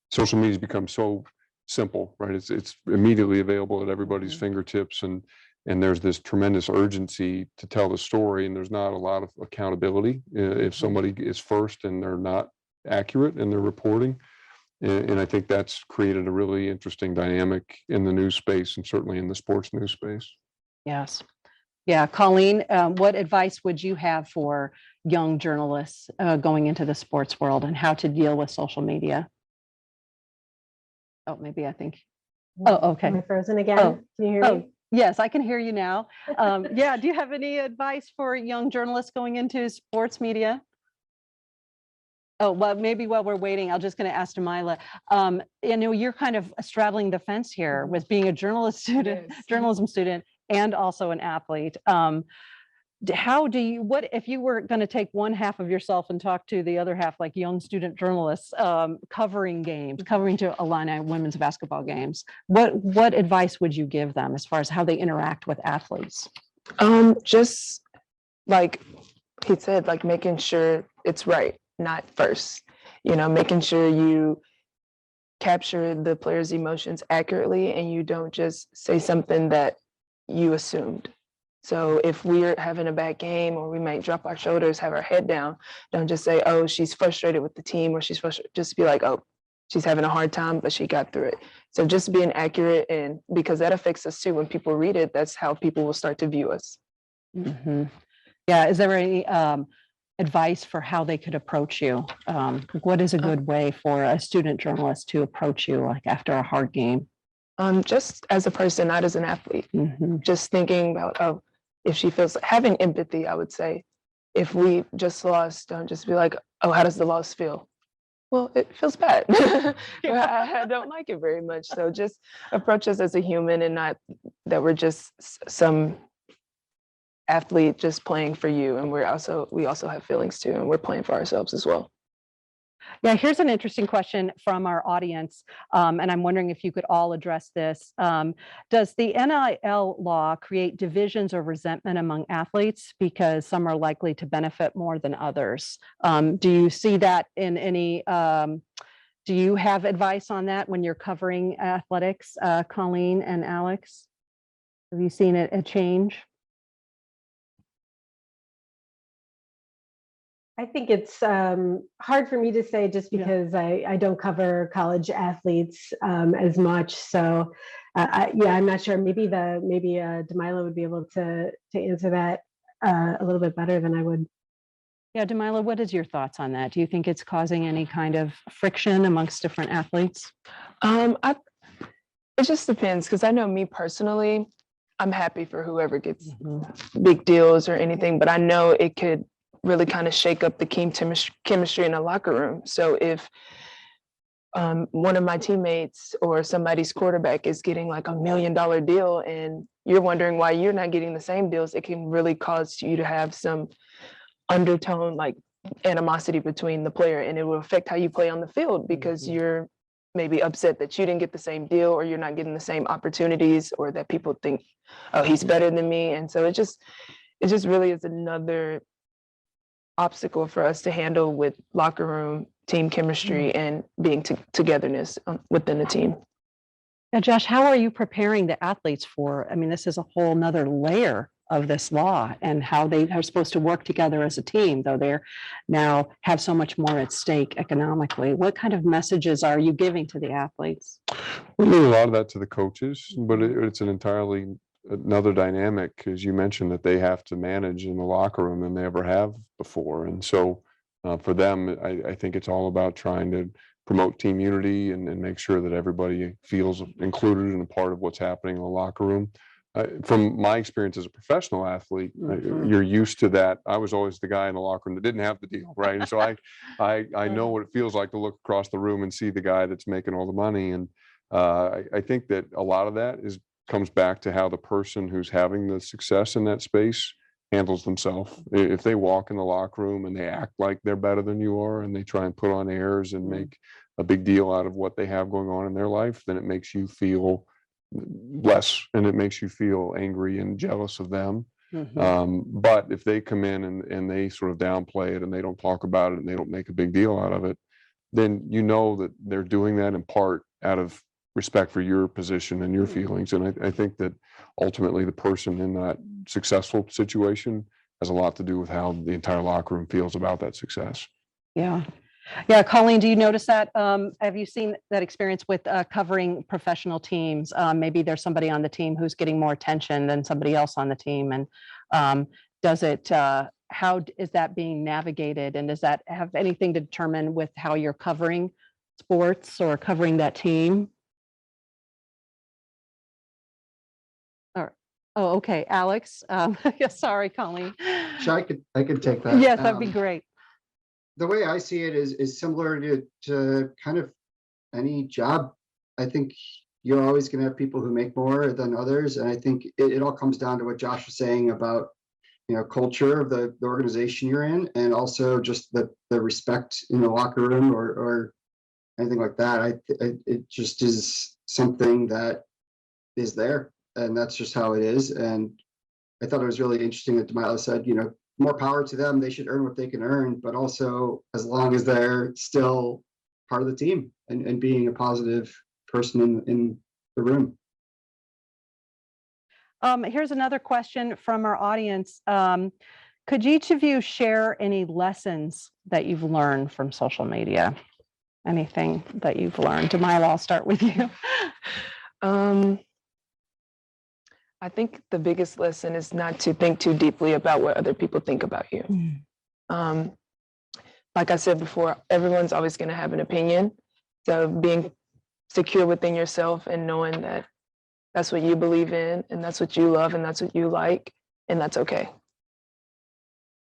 social media's become so simple, right? It's immediately available at everybody's fingertips, and there's this tremendous urgency to tell the story, and there's not a lot of accountability if somebody is first and they're not accurate in their reporting. And I think that's created a really interesting dynamic in the news space and certainly in the sports news space. Yes. Yeah, Colleen, what advice would you have for young journalists going into the sports world and how to deal with social media? Oh, maybe I think. Oh, okay. Am I frozen again? Oh, Can you hear Oh, me? yes, I can hear you now. Yeah, do you have any advice for young journalists going into sports media? Oh, well, maybe while we're waiting, I'm just going to ask Demila. You're kind of straddling the fence here with being a Yes. journalism student, and also an athlete. What if you were going to take one half of yourself and talk to the other half, like young student journalists, covering to Illini women's basketball games? What advice would you give them as far as how they interact with athletes? Just like he said, like making sure it's right, not first, making sure you capture the player's emotions accurately and you don't just say something that you assumed. So if we're having a bad game, or we might drop our shoulders, have our head down, don't just say, oh, she's frustrated with the team, or she's frustrated. Just be like, oh, she's having a hard time, but she got through it. So just being accurate, and because that affects us too. When people read it, that's how people will start to view us. Mm-hmm. Yeah. Is there any advice for how they could approach you? What is a good way for a student journalist to approach you, like after a hard game? Just as a person, not as an athlete. Mm-hmm. Just thinking about, oh, if she feels, having empathy, I would say. If we just lost, don't just be like, oh, how does the loss feel? Well, it feels bad. I don't like it very much. So just approach us as a human, and not that we're just some athlete just playing for you. And we also have feelings too, and we're playing for ourselves as well. Yeah, here's an interesting question from our audience, and I'm wondering if you could all address this. Does the NIL law create divisions or resentment among athletes because some are likely to benefit more than others? Do you see that in any, do you have advice on that when you're covering athletics, Colleen and Alex? Have you seen a change? I think it's hard for me to say, just because I don't cover college athletes as much. So I'm not sure. Maybe Demila would be able to answer that a little bit better than I would. Yeah, Demila, what is your thoughts on that? Do you think it's causing any kind of friction amongst different athletes? It just depends, because I know me personally, I'm happy for whoever gets big deals or anything, but I know it could really kind of shake up the chemistry in the locker room. So if one of my teammates or somebody's quarterback is getting like $1 million deal, and you're wondering why you're not getting the same deals, it can really cause you to have some undertone, like animosity between the player, and it will affect how you play on the field, because you're maybe upset that you didn't get the same deal, or you're not getting the same opportunities, or that people think, oh, he's better than me. And so it just really is another obstacle for us to handle with locker room team chemistry and being togetherness within the team. Now, Josh, how are you preparing the athletes for, I mean, this is a whole nother layer of this law, and how they are supposed to work together as a team, though they're now have so much more at stake economically. What kind of messages are you giving to the athletes? We do a lot of that to the coaches, but it's an entirely another dynamic, as you mentioned, that they have to manage in the locker room than they ever have before. And so for them, I think it's all about trying to promote team unity and make sure that everybody feels included and a part of what's happening in the locker room. From my experience as a professional athlete, you're used to that. I was always the guy in the locker room that didn't have the deal, right? And so I know what it feels like to look across the room and see the guy that's making all the money. And I think that a lot of that comes back to how the person who's having the success in that space handles themselves. If they walk in the locker room and they act like they're better than you are, and they try and put on airs and make a big deal out of what they have going on in their life, then it makes you feel less, and it makes you feel angry and jealous of them. But if they come in and they sort of downplay it, and they don't talk about it, and they don't make a big deal out of it, then you know that they're doing that in part out of respect for your position and your feelings. And I think that ultimately the person in that successful situation has a lot to do with how the entire locker room feels about that success. Yeah. Colleen, do you notice that? Have you seen that experience with covering professional teams? Maybe there's somebody on the team who's getting more attention than somebody else on the team. And how is that being navigated? And does that have anything to determine with how you're covering sports or covering that team? Oh, okay, Alex. Sorry, Colleen. Sure, I could take that. Yes, that'd be great. the way I see it is similar to kind of any job. I think you're always going to have people who make more than others. And I think it all comes down to what Josh was saying about, culture of the organization you're in, and also just the respect in the locker room or anything like that. It just is something that is there, and that's just how it is. And I thought it was really interesting that Delilah said, more power to them. They should earn what they can earn, but also as long as they're still part of the team and being a positive person in the room. Here's another question from our audience. Could each of you share any lessons that you've learned from social media? Anything that you've learned? Delilah, I'll start with you. I think the biggest lesson is not to think too deeply about what other people think about you. Like I said before, everyone's always going to have an opinion. So being secure within yourself and knowing that that's what you believe in, and that's what you love, and that's what you like, and that's okay.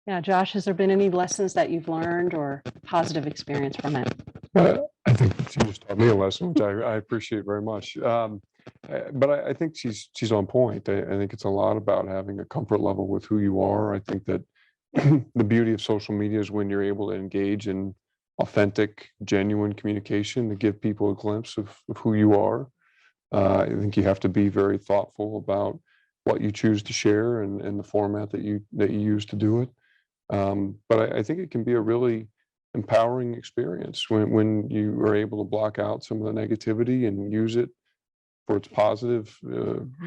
Yeah, Josh, has there been any lessons that you've learned or positive experience from it? I think she just taught me a lesson, which I appreciate very much. But I think she's on point. I think it's a lot about having a comfort level with who you are. I think that the beauty of social media is when you're able to engage in authentic, genuine communication to give people a glimpse of who you are. I think you have to be very thoughtful about what you choose to share and the format that you use to do it. But I think it can be a really empowering experience when you are able to block out some of the negativity and use it for its positive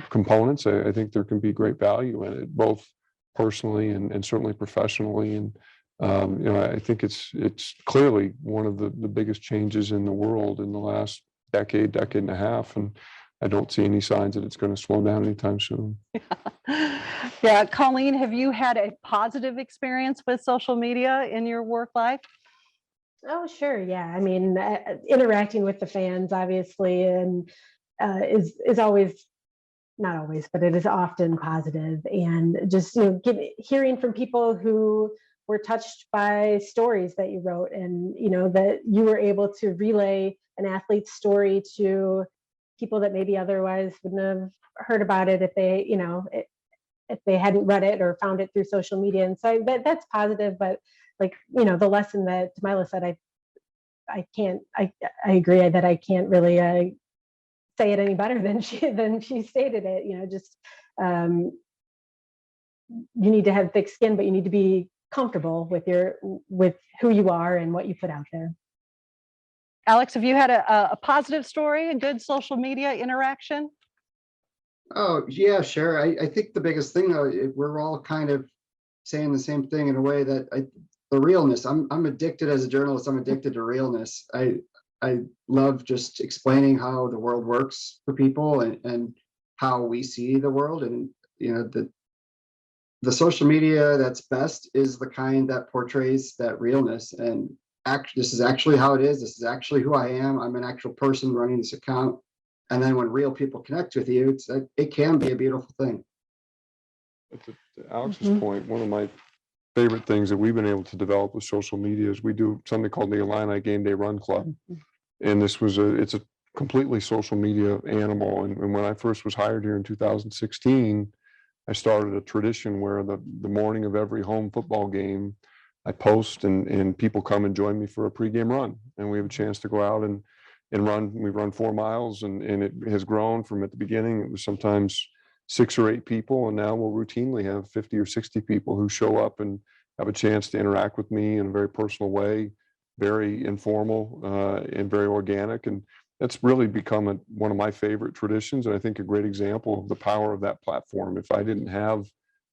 components. I think there can be great value in it, both personally and certainly professionally. And I think it's clearly one of the biggest changes in the world in the last decade and a half, and I don't see any signs that it's going to slow down anytime soon. Yeah, Colleen, have you had a positive experience with social media in your work life? Oh, sure. Yeah. I mean, interacting with the fans, obviously, and is always, not always, but it is often positive. And just, hearing from people who were touched by stories that you wrote, and, that you were able to relay an athlete's story to people that maybe otherwise wouldn't have heard about it if they, if they hadn't read it or found it through social media. And so that's positive. But the lesson that Delilah said, I agree that I can't really say it any better than she stated it. Just you need to have thick skin, but you need to be comfortable with who you are and what you put out there. Alex, have you had a positive story, a good social media interaction? Oh, yeah, sure. I think the biggest thing, though, we're all kind of saying the same thing in a way that the realness. I'm addicted as a journalist. I'm addicted to realness. I love just explaining how the world works for people and how we see the world. And, the social media that's best is the kind that portrays that realness. And this is actually how it is. This is actually who I am. I'm an actual person running this account. And then when real people connect with you, it can be a beautiful thing. To Alex's point, one of my favorite things that we've been able to develop with social media is we do something called the Illini Game Day Run Club. And it's a completely social media animal. And when I first was hired here in 2016, I started a tradition where the morning of every home football game, I post and people come and join me for a pregame run. And we have a chance to go out and run. We run 4 miles, and it has grown from at the beginning. It was sometimes 6 or 8 people, and now we'll routinely have 50 or 60 people who show up and have a chance to interact with me in a very personal way, very informal and very organic. And that's really become one of my favorite traditions, and I think a great example of the power of that platform. If I didn't have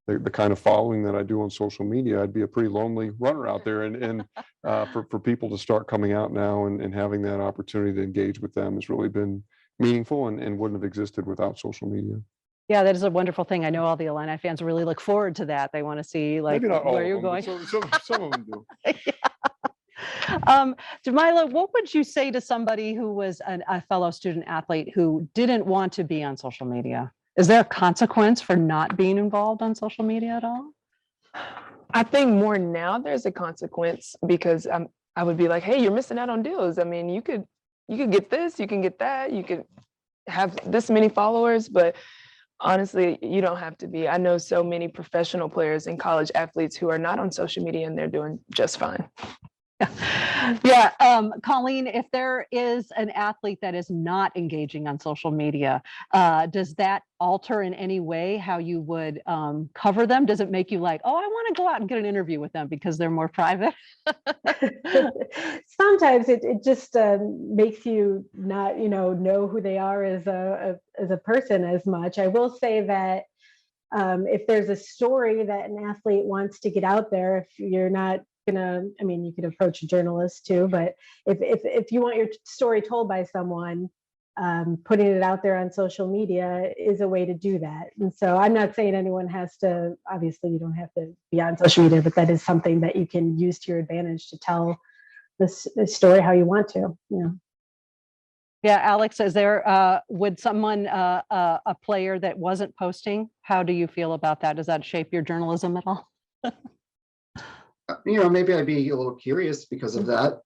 the kind of following that I do on social media, I'd be a pretty lonely runner out there. And for people to start coming out now and having that opportunity to engage with them has really been meaningful and wouldn't have existed without social media. Yeah, that is a wonderful thing. I know all the Illini fans really look forward to that. They want to see Maybe not all where of you're them, going. but some of them do. Delilah, what would you say to somebody who was a fellow student athlete who didn't want to be on social media? Is there a consequence for not being involved on social media at all? I think more now there's a consequence because I would be like, hey, you're missing out on deals. I mean, you could get this, you can get that, you could have this many followers, but honestly, you don't have to be. I know so many professional players and college athletes who are not on social media and they're doing just fine. Yeah, Colleen, if there is an athlete that is not engaging on social media, does that alter in any way how you would cover them? Does it make you like, oh, I want to go out and get an interview with them because they're more private? Sometimes it just makes you not, know who they are as a person as much. I will say that if there's a story that an athlete wants to get out there, if you're not you could approach a journalist too, but if you want your story told by someone, putting it out there on social media is a way to do that. And so I'm not saying anyone has to, obviously you don't have to be on social media, but that is something that you can use to your advantage to tell this story how you want to. Yeah, Alex, is there, would someone, a player that wasn't posting, how do you feel about that? Does that shape your journalism at all? Maybe I'd be a little curious because of that,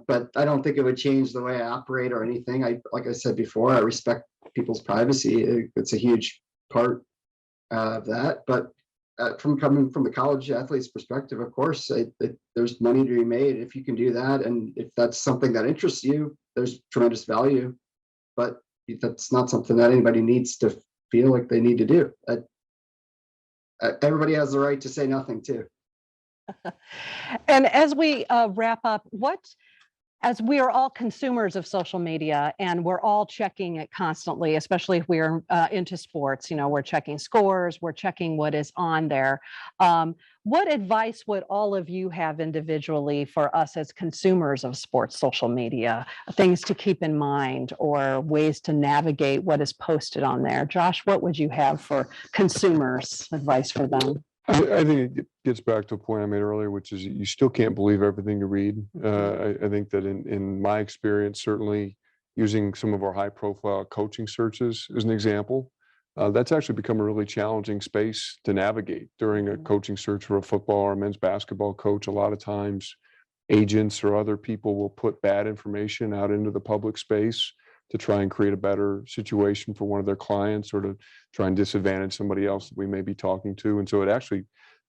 but I don't think it would change the way I operate or anything. Like I said before, I respect people's privacy. It's a huge part of that. But coming from the college athlete's perspective, of course, there's money to be made if you can do that. And if that's something that interests you, there's tremendous value. But that's not something that anybody needs to feel like they need to do. Everybody has the right to say nothing too. And as we wrap up, as we are all consumers of social media and we're all checking it constantly, especially if we're into sports, we're checking scores, we're checking what is on there. What advice would all of you have individually for us as consumers of sports social media, things to keep in mind or ways to navigate what is posted on there? Josh, what would you have for consumers advice for them? I think it gets back to a point I made earlier, which is you still can't believe everything you read. I think that in my experience, certainly using some of our high profile coaching searches as an example, that's actually become a really challenging space to navigate during a coaching search for a football or men's basketball coach. A lot of times agents or other people will put bad information out into the public space to try and create a better situation for one of their clients or to try and disadvantage somebody else that we may be talking to. And so it actually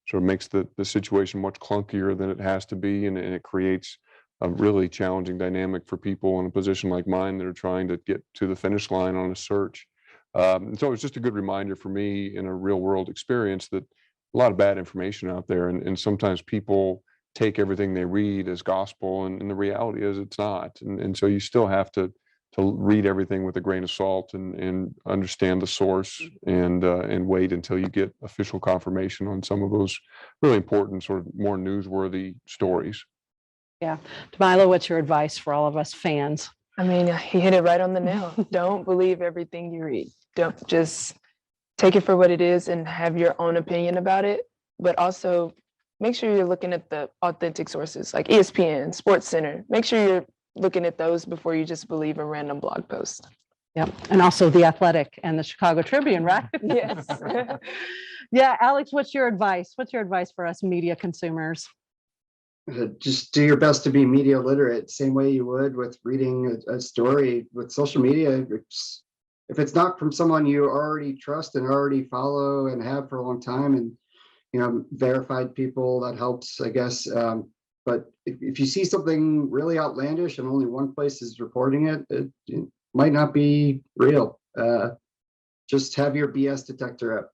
sort of makes the situation much clunkier than it has to be. And it creates a really challenging dynamic for people in a position like mine that are trying to get to the finish line on a search. And so it's just a good reminder for me in a real world experience that a lot of bad information out there. And sometimes people take everything they read as gospel. And the reality is it's not. And so you still have to read everything with a grain of salt and understand the source and wait until you get official confirmation on some of those really important sort of more newsworthy stories. Yeah. Tamila, what's your advice for all of us fans? I mean, he hit it right on the nail. Don't believe everything you read. Don't just take it for what it is and have your own opinion about it, but also make sure you're looking at the authentic sources like ESPN, SportsCenter. Make sure you're looking at those before you just believe a random blog post. Yep. And also The Athletic and the Chicago Tribune, right? Yes. Yeah. Alex, what's your advice? What's your advice for us media consumers? Just do your best to be media literate, same way you would with reading a story. With social media, if it's not from someone you already trust and already follow and have for a long time, and verified people, that helps, I guess. But if you see something really outlandish and only one place is reporting it, it might not be real. Just have your BS detector up.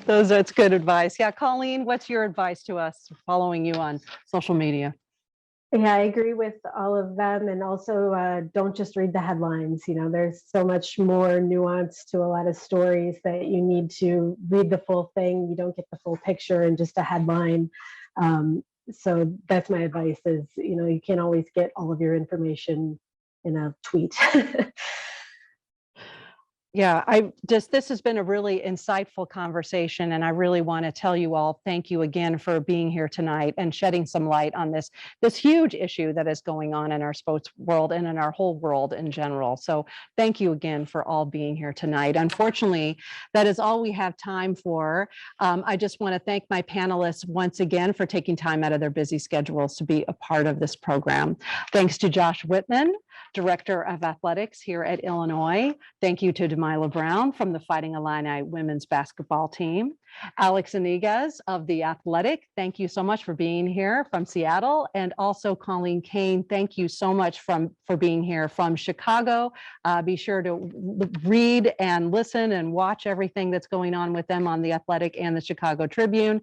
That's good advice. Yeah. Colleen, what's your advice to us following you on social media? Yeah, I agree with all of them. And also don't just read the headlines. There's so much more nuance to a lot of stories that you need to read the full thing. You don't get the full picture in just a headline. So that's my advice is, you can't always get all of your information in a tweet. Yeah, this has been a really insightful conversation, and I really want to tell you all, thank you again for being here tonight and shedding some light on this huge issue that is going on in our sports world and in our whole world in general. So thank you again for all being here tonight. Unfortunately, that is all we have time for. I just want to thank my panelists once again for taking time out of their busy schedules to be a part of this program. Thanks to Josh Whitman, Director of Athletics here at Illinois. Thank you to Demila Brown from the Fighting Illini women's basketball team. Alex Iniguez of The Athletic, thank you so much for being here from Seattle. And also Colleen Kane, thank you so much for being here from Chicago. Be sure to read and listen and watch everything that's going on with them on The Athletic and the Chicago Tribune.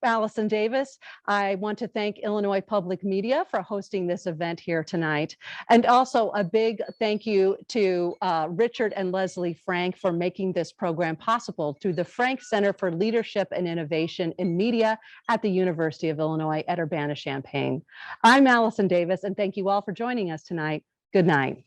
Alison Davis, I want to thank Illinois Public Media for hosting this event here tonight. And also a big thank you to Richard and Leslie Frank for making this program possible through the Frank Center for Leadership and Innovation in Media at the University of Illinois at Urbana-Champaign. I'm Alison Davis, and thank you all for joining us tonight. Good night.